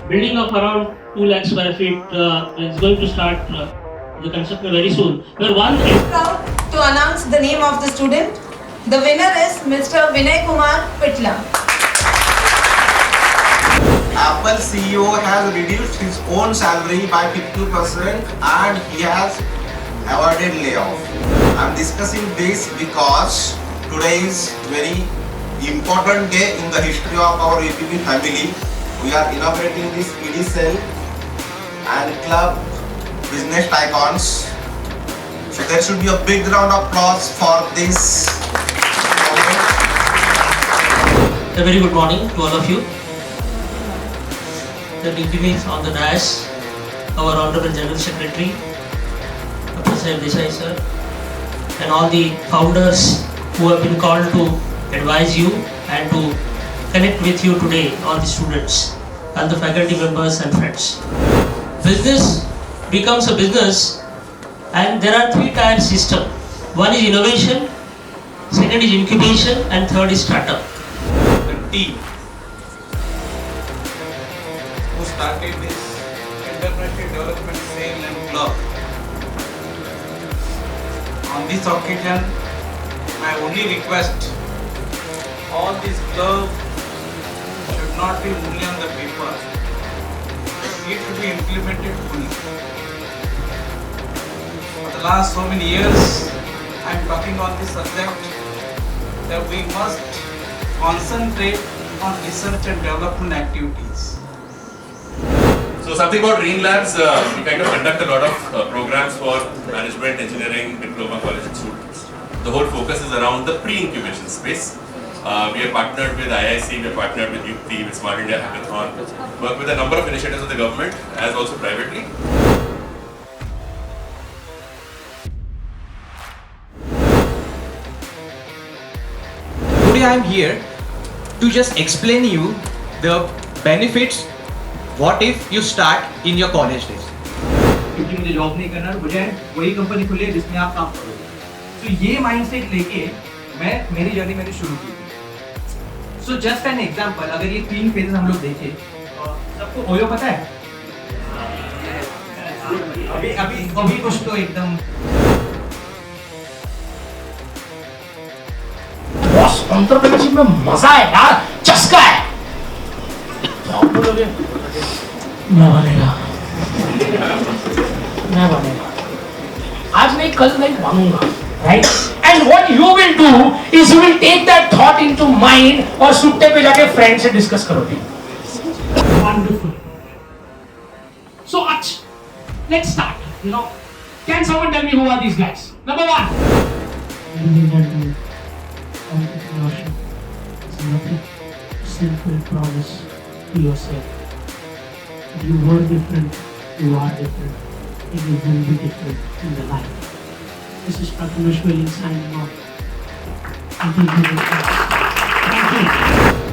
Building of around 2 lakh square feet is going to start the construction very soon. Where one proud to announce the name of the student. The winner is Mr. Vinay Kumar Pitla. Apple CEO has reduced his own salary by 50% and he has avoided layoff. I am discussing this because today is very important day in the history of our UPP family. We are inaugurating this ED cell and club business icons. So there should be a big round of applause for this moment. A very good morning to all of you. The dignitaries on the dais, our Honorable General Secretary, President Desai sir, and all the founders who have been called to advise you and to connect with you today, all the students and the faculty members and friends. Business becomes a business and there are 3-tier system. One is innovation, second is incubation and third is startup. The team who started this entrepreneurship development sale and club. On this occasion, my only request, all this club should not be only on the paper. It should be implemented fully. For the last so many years, I am talking on this subject that we must concentrate on research and development activities. So something about Green Labs, we kind of conduct a lot of programs for management, engineering, diploma college students. The whole focus is around the pre-incubation space. We are partnered with IIC, we are partnered with UP, with Smart India Hackathon, work with a number of initiatives of the government as also privately. Today I am here to just explain you the benefits what if you start in your college days. क्योंकि मुझे job नहीं करना है, बजाय वही company खुली है जिसमें आप काम करोगे. तो ये माइंडसेट लेके मैं मेरी जर्नी मैंने शुरू की. सो जस्ट एन एग्जांपल, अगर ये 3 फेजेस हम लोग देखें, सबको ओयो पता है? अभी कुछ तो एकदम बॉस, एंटरप्रेन्योरशिप में मजा है यार, चस्का है. तो आप बोलोगे मैं बनेगा. आज नहीं कल नहीं बनूंगा, right? And what you will do is you will take that thought into mind और सुट्टे पे जाके फ्रेंड से डिस्कस करोगे. Wonderful. So let's start. Can someone tell me who are these guys? Number 1. Entrepreneurship is nothing simple promise to yourself. If you were different, you are different, and you will be different in the life. This is Prathamesh Veling signing off. Thank you.